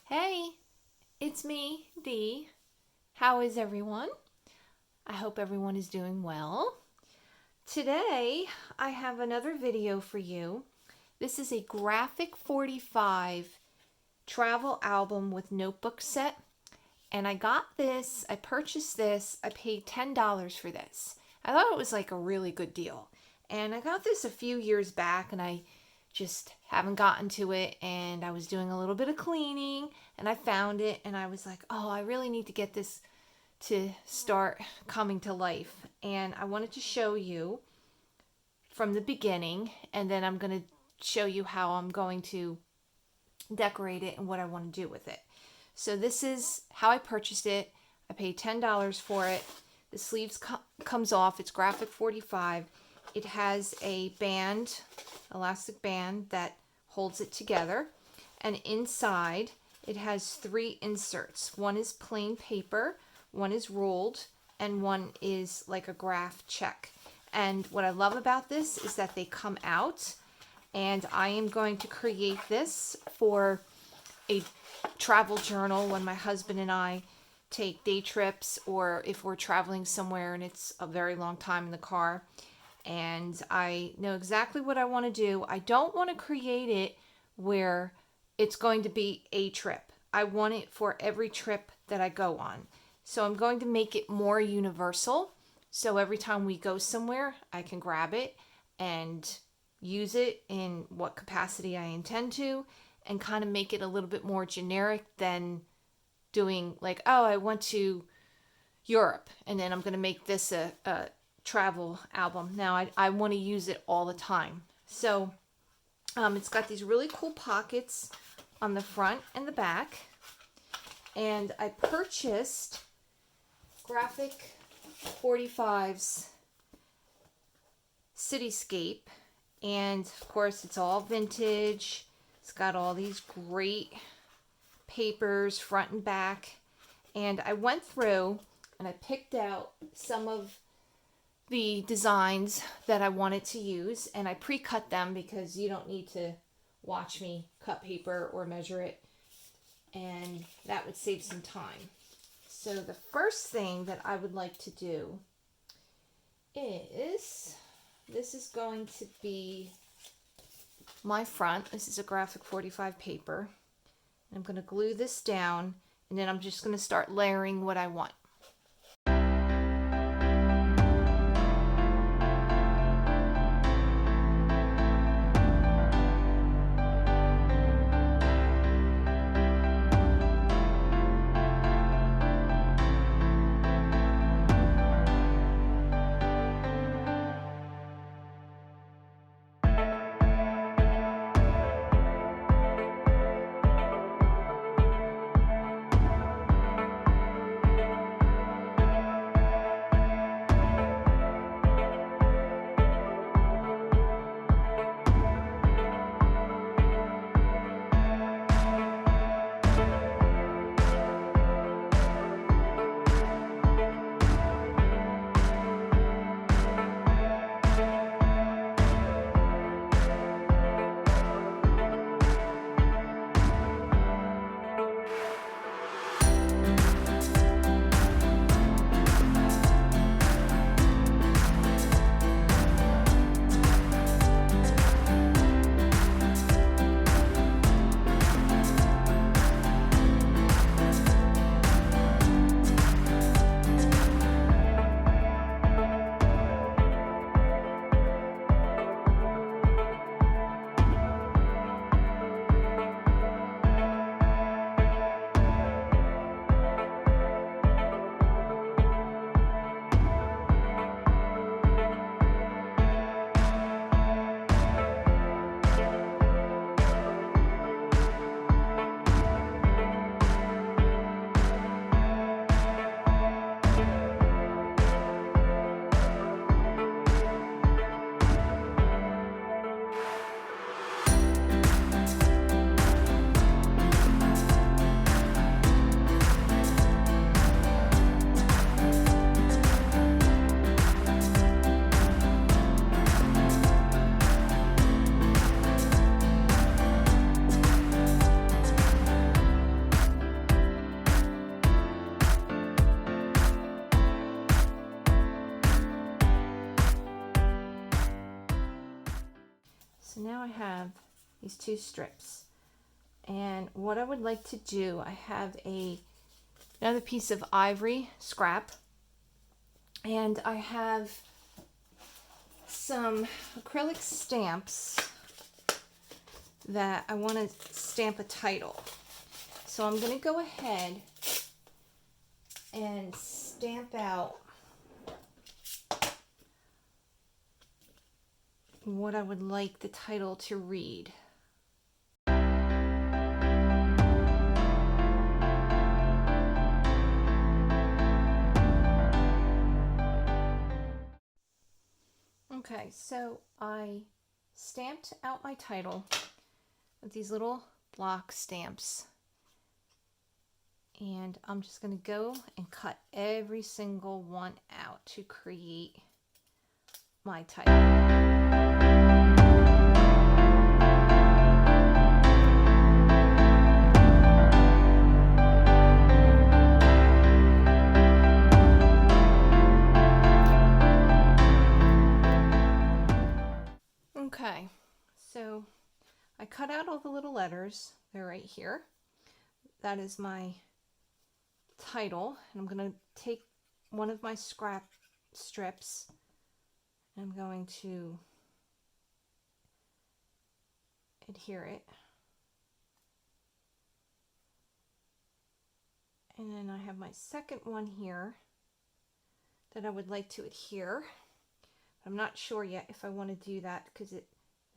Hey, it's me, Dee. How is everyone? I hope everyone is doing well. Today, I have another video for you. This is a graphic 45 travel album with notebook set. And I purchased this, I paid $10 for this. I thought it was like a really good deal. And I got this a few years back and I just haven't gotten to it, and I was doing a little bit of cleaning and I found it and I was like, oh, I really need to get this to start coming to life. And I wanted to show you from the beginning, and then I'm going to show you how I'm going to decorate it and what I want to do with it. So this is how I purchased it. I paid $10 for it. The sleeves comes off. It's graphic 45. It has a band, elastic band that holds it together. And inside it has 3 inserts. One is plain paper, one is ruled, and one is like a graph check. And what I love about this is that they come out, and I am going to create this for a travel journal when my husband and I take day trips, or if we're traveling somewhere and it's a very long time in the car and I know exactly what I want to do. I don't want to create it where it's going to be a trip. I want it for every trip that I go on. So I'm going to make it more universal. So every time we go somewhere, I can grab it and use it in what capacity I intend to, and kind of make it a little bit more generic than doing like, oh, I went to Europe and then I'm going to make this a travel album. Now I want to use it all the time. So it's got these really cool pockets on the front and the back. And I purchased Graphic 45's Cityscape. And of course it's all vintage. It's got all these great papers front and back. And I went through and I picked out some of the designs that I wanted to use, and I pre-cut them because you don't need to watch me cut paper or measure it, and that would save some time. So the first thing that I would like to do is, this is going to be my front. This is a graphic 45 paper. I'm going to glue this down, and then I'm just going to start layering what I want. now I have these 2 strips. And what I would like to do, I have another piece of ivory scrap, and I have some acrylic stamps that I want to stamp a title. So I'm going to go ahead and stamp out what I would like the title to read. Okay, so I stamped out my title with these little block stamps, and I'm just going to go and cut every single one out to create my title. Okay, so I cut out all the little letters. They're right here. That is my title. And I'm going to take one of my scrap strips and I'm going to adhere it. And then I have my second one here that I would like to adhere. I'm not sure yet if I want to do that because the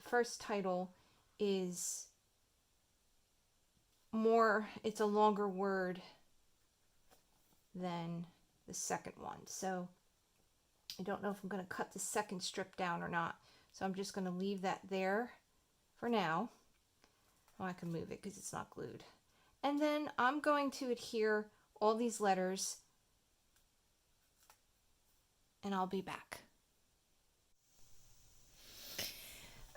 first title is it's a longer word than the second one. So I don't know if I'm going to cut the second strip down or not. So I'm just going to leave that there for now. Oh, I can move it because it's not glued. And then I'm going to adhere all these letters and I'll be back.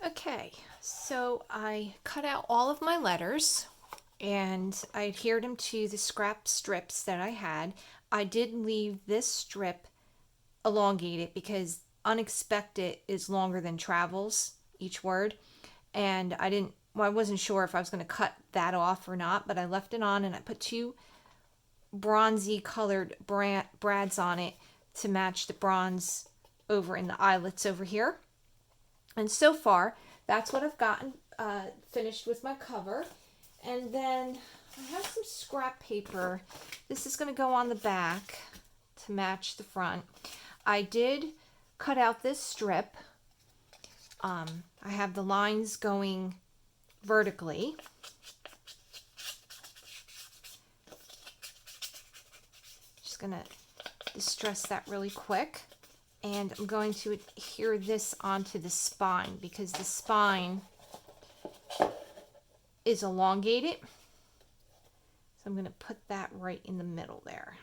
Okay, so I cut out all of my letters and I adhered them to the scrap strips that I had. I did leave this strip elongated because unexpected is longer than travels, each word. And I wasn't sure if I was going to cut that off or not, but I left it on and I put 2 bronzy colored brads on it to match the bronze over in the eyelets over here. And so far, that's what I've gotten finished with my cover. And then I have some scrap paper. This is going to go on the back to match the front. I did cut out this strip. I have the lines going vertically. Just going to distress that really quick. And I'm going to adhere this onto the spine because the spine is elongated. So I'm going to put that right in the middle there.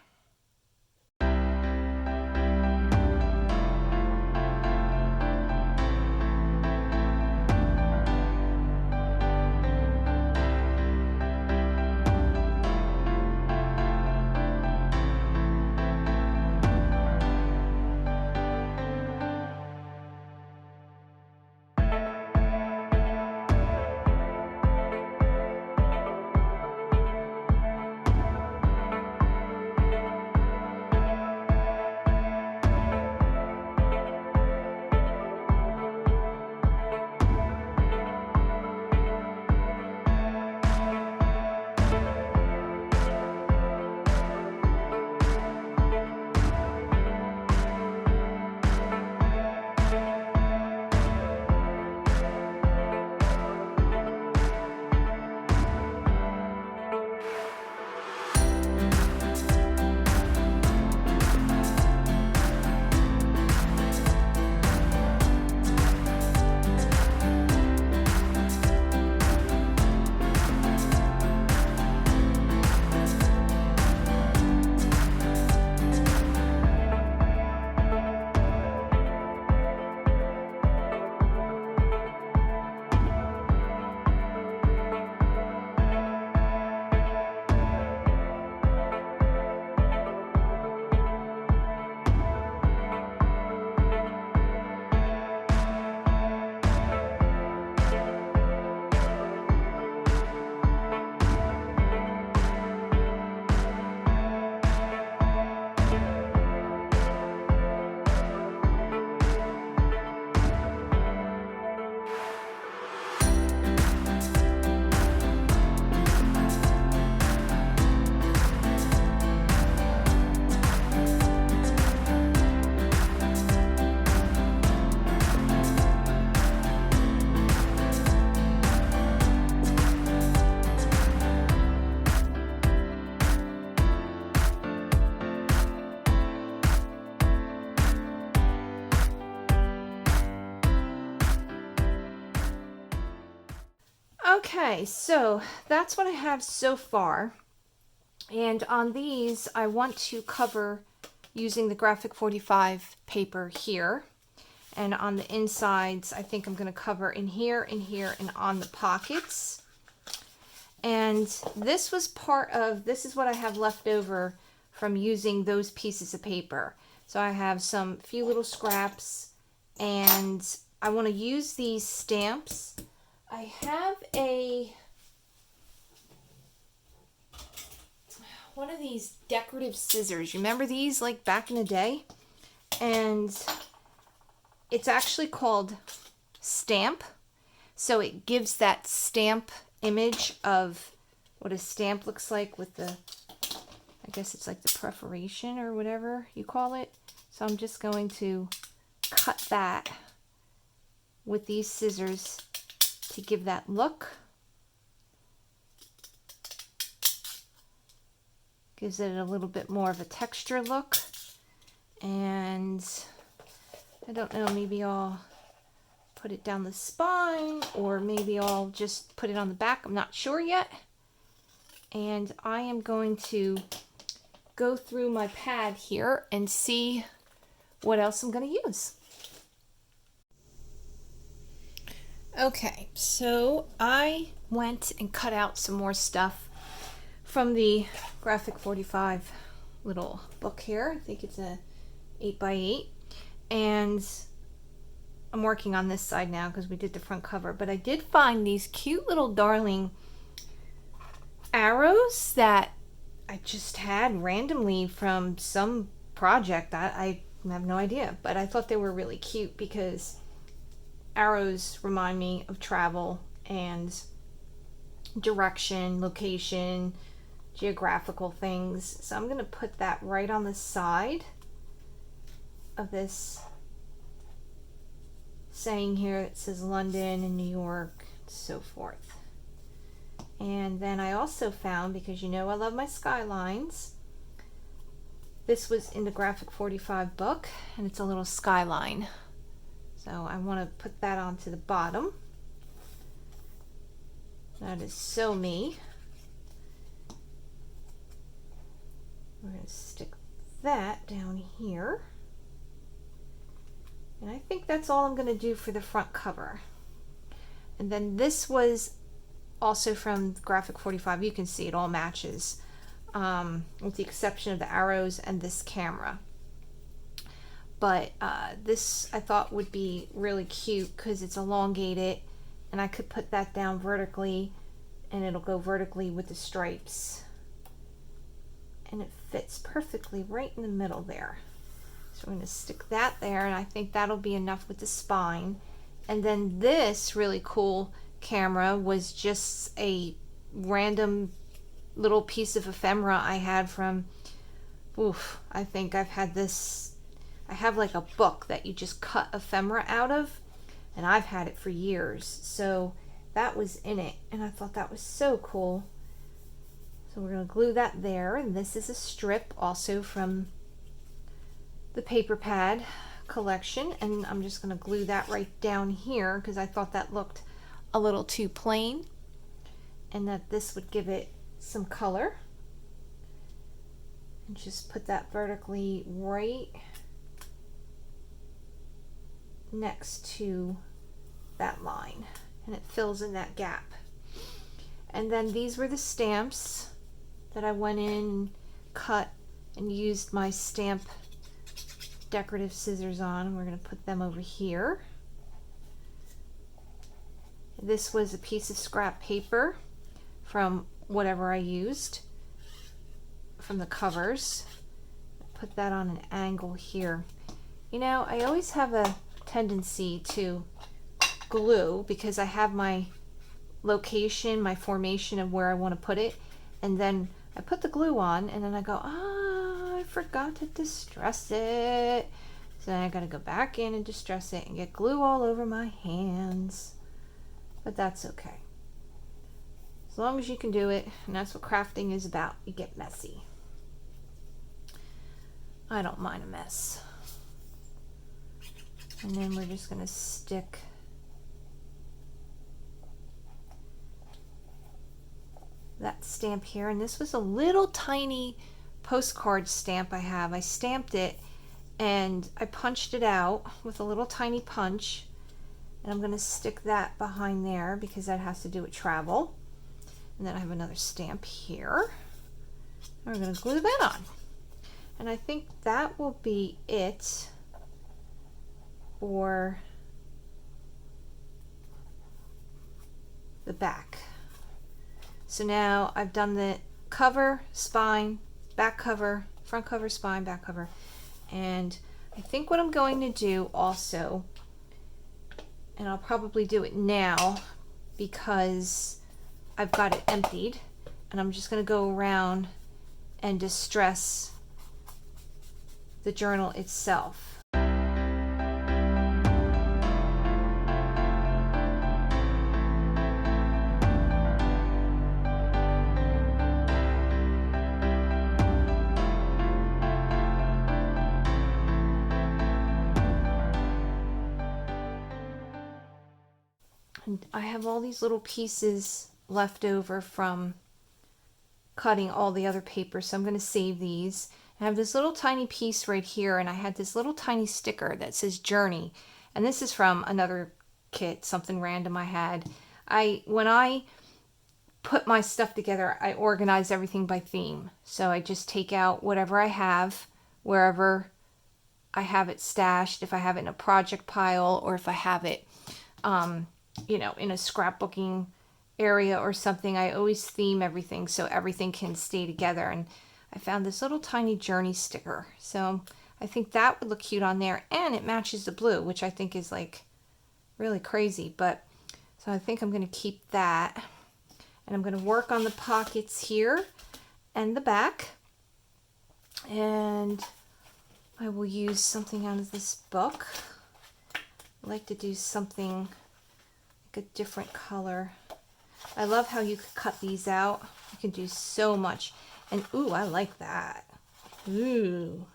Okay, so that's what I have so far. And on these, I want to cover using the Graphic 45 paper here. And on the insides, I think I'm going to cover in here, and on the pockets. And this was this is what I have left over from using those pieces of paper. So I have some few little scraps, and I want to use these stamps. I have one of these decorative scissors. You remember these like back in the day? And it's actually called Stamp. So it gives that stamp image of what a stamp looks like with the, I guess it's like the perforation or whatever you call it. So I'm just going to cut that with these scissors to give that look. Gives it a little bit more of a texture look. And I don't know, maybe I'll put it down the spine, or maybe I'll just put it on the back. I'm not sure yet. And I am going to go through my pad here and see what else I'm going to use. Okay, so I went and cut out some more stuff from the Graphic 45 little book here. I think it's a 8x8, and I'm working on this side now because we did the front cover, but I did find these cute little darling arrows that I just had randomly from some project. I have no idea, but I thought they were really cute because arrows remind me of travel and direction, location, geographical things. So I'm going to put that right on the side of this saying here. It says London and New York, and so forth. And then I also found, because you know I love my skylines, this was in the Graphic 45 book, and it's a little skyline. So I want to put that onto the bottom. That is so me. We're going to stick that down here. And I think that's all I'm going to do for the front cover. And then this was also from Graphic 45. You can see it all matches, with the exception of the arrows and this camera. But this I thought would be really cute because it's elongated, and I could put that down vertically, and it'll go vertically with the stripes. And it fits perfectly right in the middle there. So we're going to stick that there, and I think that'll be enough with the spine. And then this really cool camera was just a random little piece of ephemera I had from, I think I've had this, I have like a book that you just cut ephemera out of, and I've had it for years. So that was in it, and I thought that was so cool. So we're going to glue that there, and this is a strip also from the paper pad collection, and I'm just going to glue that right down here because I thought that looked a little too plain, and that this would give it some color. And just put that vertically right next to that line, and it fills in that gap. And then these were the stamps that I went in and cut and used my stamp decorative scissors on. We're going to put them over here. This was a piece of scrap paper from whatever I used from the covers. Put that on an angle here. You know, I always have a tendency to glue because I have my location, my formation of where I want to put it, and then I put the glue on, and then I go, I forgot to distress it. So then I got to go back in and distress it and get glue all over my hands. But that's okay. As long as you can do it, and that's what crafting is about. You get messy. I don't mind a mess. And then we're just going to stick that stamp here. And this was a little tiny postcard stamp I have. I stamped it and I punched it out with a little tiny punch. And I'm going to stick that behind there because that has to do with travel. And then I have another stamp here. And we're going to glue that on. And I think that will be it for the back. So now I've done the cover, spine, back cover, front cover, spine, back cover. And I think what I'm going to do also, and I'll probably do it now because I've got it emptied, and I'm just going to go around and distress the journal itself. And I have all these little pieces left over from cutting all the other paper, so I'm going to save these. I have this little tiny piece right here, and I had this little tiny sticker that says Journey, and this is from another kit, something random I had. When I put my stuff together, I organize everything by theme. So I just take out whatever I have, wherever I have it stashed, if I have it in a project pile, or if I have it, you know, in a scrapbooking area or something. I always theme everything so everything can stay together. And I found this little tiny Journey sticker, so I think that would look cute on there, and it matches the blue, which I think is like really crazy. But so I think I'm going to keep that, and I'm going to work on the pockets here and the back, and I will use something out of this book. I like to do something like a different color. I love how you could cut these out. You can do so much. And ooh, I like that. Ooh,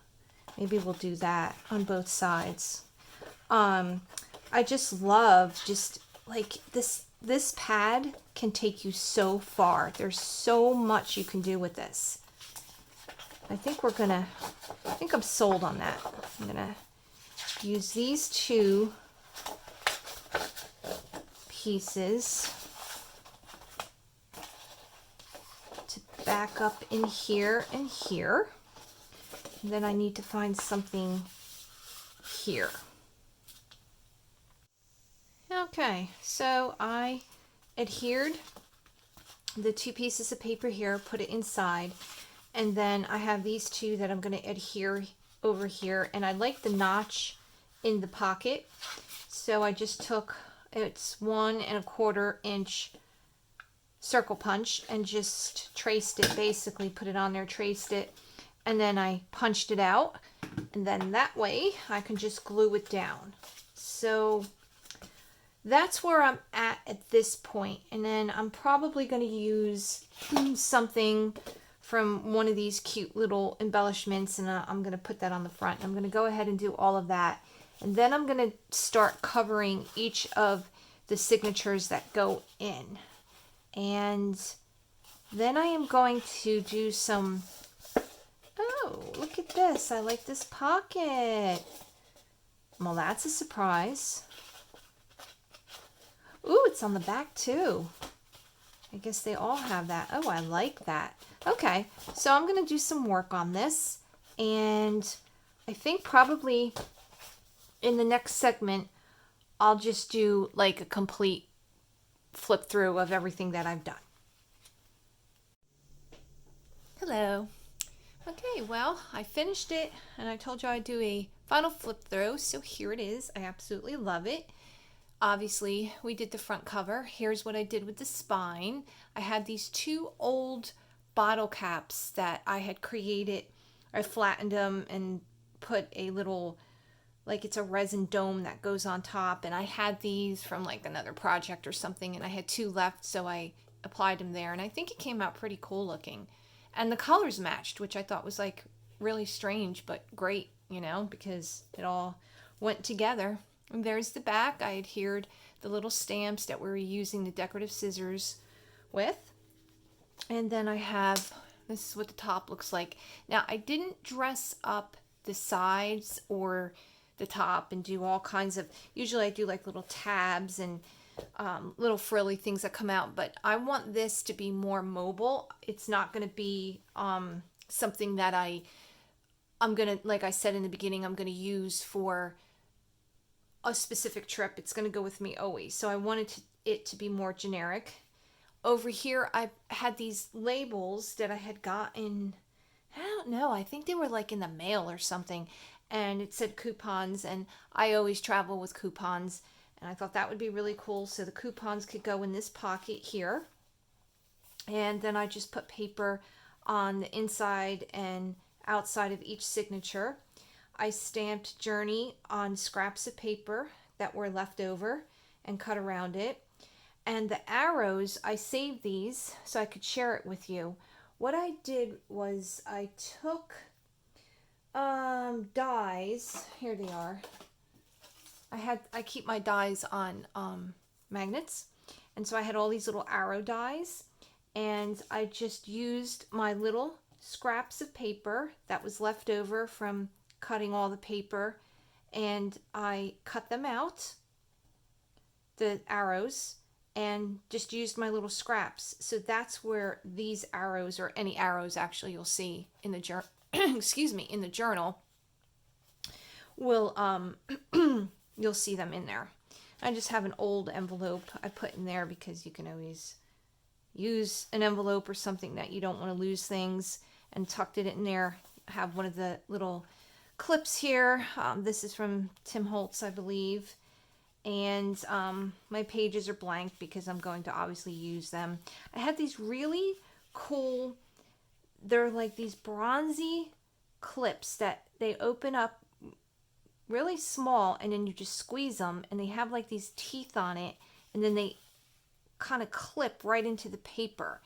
maybe we'll do that on both sides. I just love just like this pad can take you so far. There's so much you can do with this. I think I'm sold on that. I'm gonna use these two pieces to back up in here and here. And then I need to find something here. Okay, so I adhered the two pieces of paper here, put it inside, and then I have these two that I'm going to adhere over here, and I like the notch in the pocket, so I just took, it's 1 1/4 inch circle punch and just traced it, basically put it on there, traced it, and then I punched it out, and then that way I can just glue it down. So that's where I'm at this point. And then I'm probably going to use something from one of these cute little embellishments, and I'm going to put that on the front. I'm going to go ahead and do all of that, and then I'm going to start covering each of the signatures that go in. And then I am going to do some, oh, look at this. I like this pocket. Well, that's a surprise. Ooh, it's on the back too. I guess they all have that. Oh, I like that. Okay, so I'm going to do some work on this, and I think probably in the next segment, I'll just do like a complete flip through of everything that I've done. Hello. Okay, well, I finished it, and I told you I'd do a final flip through, so here it is. I absolutely love it. Obviously, we did the front cover. Here's what I did with the spine. I had these two old bottle caps that I had created. I flattened them and put a little, like it's a resin dome that goes on top. And I had these from like another project or something, and I had two left, so I applied them there. And I think it came out pretty cool looking. And the colors matched, which I thought was like really strange, but great, you know, because it all went together. And there's the back. I adhered the little stamps that we were using the decorative scissors with. And then I have, this is what the top looks like. Now, I didn't dress up the sides or the top and do all kinds of, usually I do like little tabs and little frilly things that come out, but I want this to be more mobile. It's not going to be something that I'm going to, like I said in the beginning, I'm going to use for a specific trip. It's going to go with me always. So I wanted it to be more generic. Over here, I had these labels that I had gotten, I don't know, I think they were like in the mail or something. And it said coupons, and I always travel with coupons. And I thought that would be really cool. So the coupons could go in this pocket here. And then I just put paper on the inside and outside of each signature. I stamped Journey on scraps of paper that were left over and cut around it. And the arrows, I saved these so I could share it with you. What I did was I took dies. Here they are. I keep my dies on magnets, and so I had all these little arrow dies, and I just used my little scraps of paper that was left over from cutting all the paper, and I cut them out, the arrows, and just used my little scraps. So that's where these arrows, or any arrows actually you'll see in the journal, excuse me, in the journal, will you'll see them in there. I just have an old envelope I put in there because you can always use an envelope or something that you don't want to lose things, and tucked it in there. I have one of the little clips here. This is from Tim Holtz, I believe. And my pages are blank because I'm going to obviously use them. I have these really cool, they're like these bronzy clips that they open up really small, and then you just squeeze them, and they have like these teeth on it, and then they kind of clip right into the paper.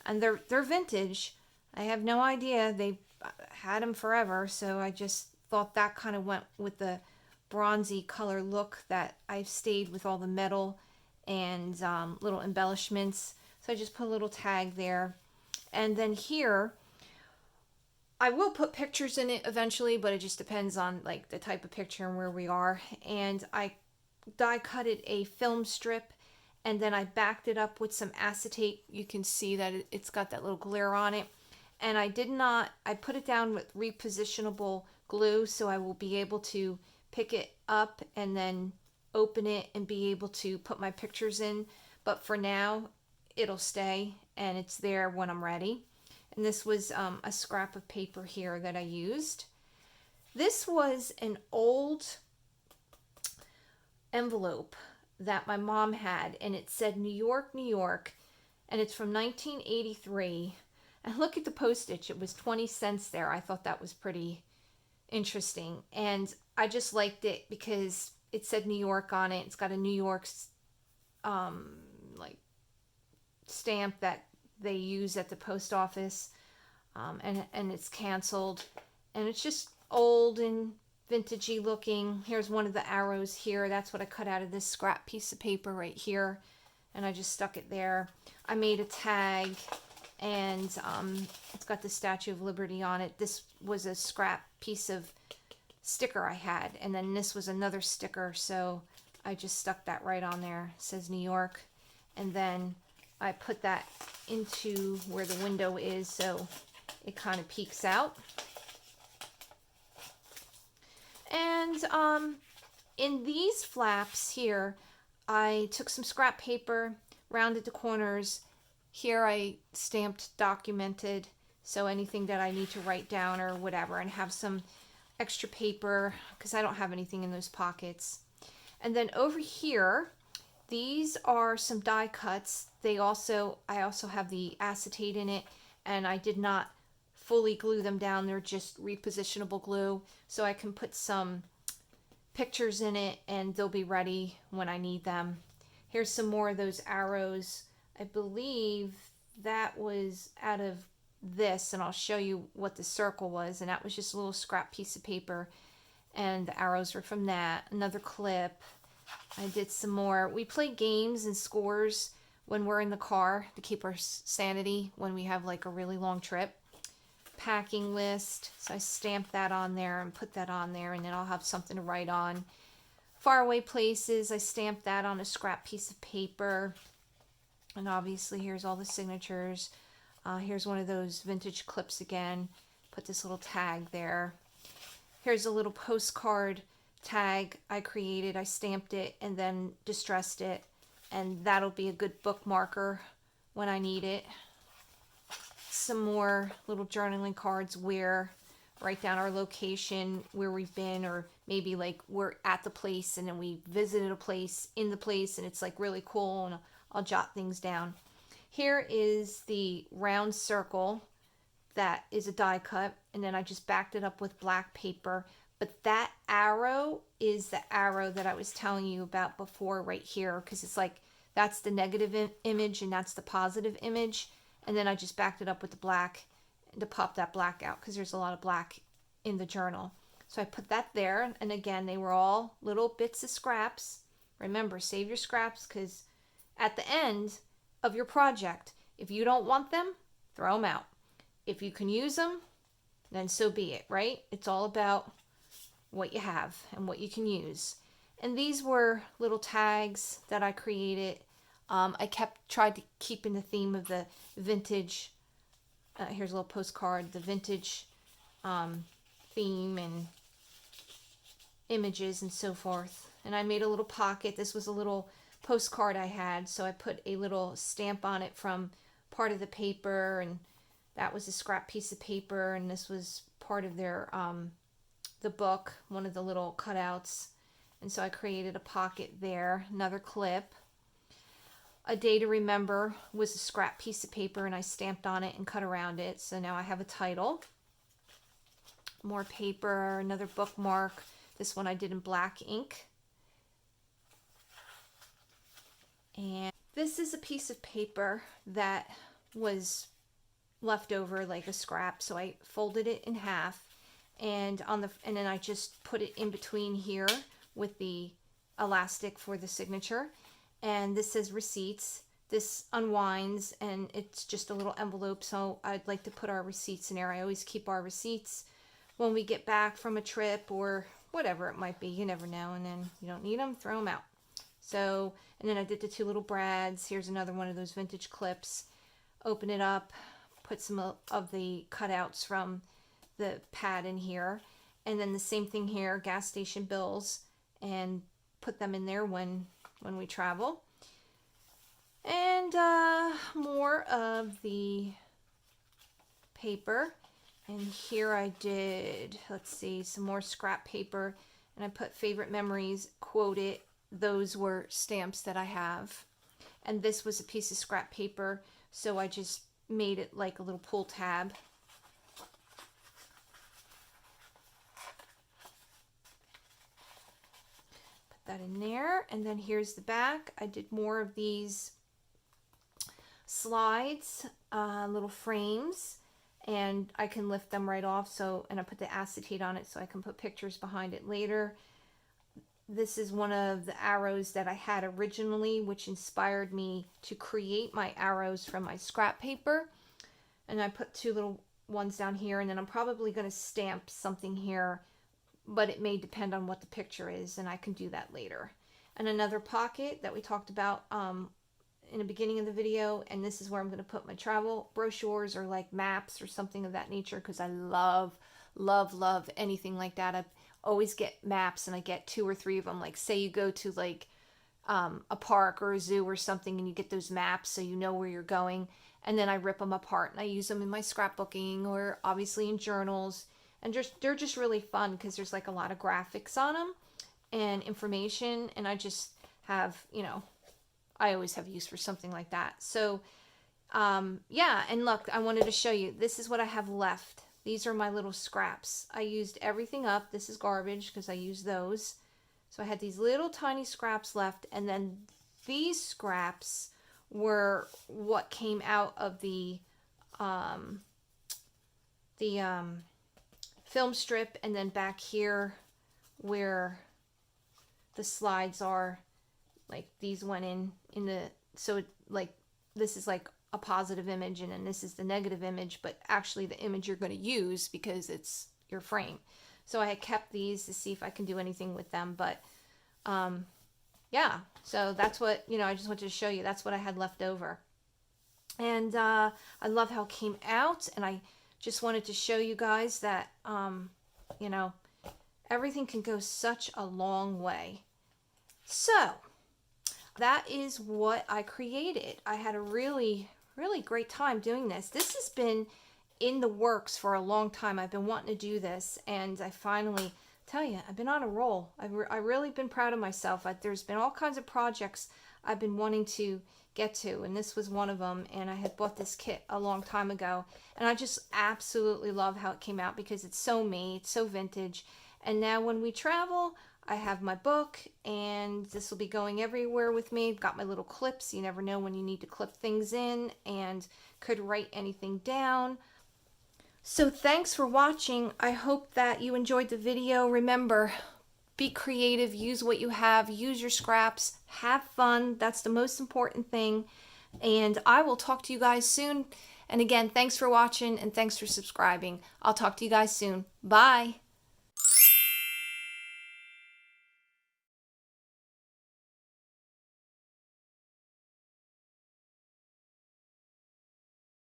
And they're vintage. I have no idea. They've had them forever, so I just thought that kind of went with the bronzy color look that I've stayed with all the metal and little embellishments. So I just put a little tag there. And then here, I will put pictures in it eventually, but it just depends on like the type of picture and where we are. And I die cutted a film strip, and then I backed it up with some acetate. You can see that it's got that little glare on it. And I put it down with repositionable glue, so I will be able to pick it up and then open it and be able to put my pictures in. But for now, it'll stay, and it's there when I'm ready. And this was a scrap of paper here that I used. This was an old envelope that my mom had, and it said New York, New York, and it's from 1983. And look at the postage. It was 20 cents there. I thought that was pretty interesting. And I just liked it because it said New York on it. It's got a New York like stamp that they use at the post office, and it's canceled, and it's just old and vintagey looking. Here's one of the arrows here. That's what I cut out of this scrap piece of paper right here, and I just stuck it there. I made a tag, and it's got the Statue of Liberty on it. This was a scrap piece of sticker I had, and then this was another sticker, so I just stuck that right on there. It says New York, and then I put that into where the window is, so it kind of peeks out. And in these flaps here, I took some scrap paper, rounded the corners. Here I stamped documented, so anything that I need to write down or whatever, and have some extra paper because I don't have anything in those pockets. And then over here, these are some die cuts. I also have the acetate in it, and I did not fully glue them down. They're just repositionable glue, so I can put some pictures in it and they'll be ready when I need them. Here's some more of those arrows. I believe that was out of this, and I'll show you what the circle was, and that was just a little scrap piece of paper, and the arrows were from that. Another clip. I did some more. We play games and scores when we're in the car to keep our sanity when we have like a really long trip. Packing list, so I stamp that on there and put that on there, and then I'll have something to write on. Faraway places, I stamp that on a scrap piece of paper. And obviously here's all the signatures. Here's one of those vintage clips again. Put this little tag there. Here's a little postcard tag I created. I stamped it and then distressed it, and that'll be a good bookmarker when I need it. Some more little journaling cards where write down our location, where we've been, or maybe like we're at the place and then we visited a place in the place and it's like really cool, and I'll jot things down. Here is the round circle that is a die cut, and then I just backed it up with black paper. But that arrow is the arrow that I was telling you about before right here, because it's like that's the negative image and that's the positive image. And then I just backed it up with the black to pop that black out, because there's a lot of black in the journal. So I put that there, and again, they were all little bits of scraps. Remember, save your scraps, because at the end of your project, if you don't want them, throw them out. If you can use them, then so be it, right? It's all about what you have and what you can use. And these were little tags that I created. I tried to keep in the theme of the vintage. Here's a little postcard, the vintage theme and images and so forth. And I made a little pocket. This was a little postcard I had, so I put a little stamp on it from part of the paper, and that was a scrap piece of paper, and this was part of their the book, one of the little cutouts. And so I created a pocket there. Another clip. A day to remember was a scrap piece of paper, and I stamped on it and cut around it. So now I have a title. More paper, another bookmark. This one I did in black ink. And this is a piece of paper that was left over like a scrap, so I folded it in half, and then I just put it in between here with the elastic for the signature. And this says receipts. This unwinds and it's just a little envelope, so I'd like to put our receipts in there. I always keep our receipts when we get back from a trip or whatever it might be. You never know, and then you don't need them, throw them out. So, and then I did the two little brads. Here's another one of those vintage clips. Open it up, put some of the cutouts from the pad in here, and then the same thing here, gas station bills, and put them in there when we travel. And more of the paper. And here I did, let's see, some more scrap paper, and I put favorite memories, quoted. Those were stamps that I have. And this was a piece of scrap paper, so I just made it like a little pull tab. Put that in there, and then here's the back. I did more of these slides, little frames, and I can lift them right off. So, and I put the acetate on it so I can put pictures behind it later. This is one of the arrows that I had originally, which inspired me to create my arrows from my scrap paper. And I put two little ones down here, and then I'm probably going to stamp something here, but it may depend on what the picture is, and I can do that later. And another pocket that we talked about in the beginning of the video, and this is where I'm going to put my travel brochures or like maps or something of that nature, because I love anything like that. I always get maps, and I get 2 or 3 of them. Like say you go to like a park or a zoo or something, and you get those maps so you know where you're going, and then I rip them apart and I use them in my scrapbooking or obviously in journals. And they're just really fun because there's like a lot of graphics on them and information, and I just have, you know, I always have use for something like that. So yeah, and look, I wanted to show you, this is what I have left. These are my little scraps. I used everything up. This is garbage because I used those. So I had these little tiny scraps left, and then these scraps were what came out of the film strip, and then back here where the slides are, like these went in the, so like this is like a positive image and then this is the negative image, but actually the image you're going to use because it's your frame. So I had kept these to see if I can do anything with them, but yeah, so that's what, I just wanted to show you. That's what I had left over. And I love how it came out, and I just wanted to show you guys that, you know, everything can go such a long way. So that is what I created. I had a really, really great time doing this. This has been in the works for a long time. I've been wanting to do this, and I finally tell you, I've been on a roll. I've really been proud of myself. There's been all kinds of projects I've been wanting to get to, and this was one of them. And I had bought this kit a long time ago, and I just absolutely love how it came out because it's so me, it's so vintage. And now when we travel, I have my book, and this will be going everywhere with me. I've got my little clips. You never know when you need to clip things in, and could write anything down. So thanks for watching. I hope that you enjoyed the video. Remember, be creative, use what you have, use your scraps, have fun. That's the most important thing. And I will talk to you guys soon. And again, thanks for watching and thanks for subscribing. I'll talk to you guys soon. Bye.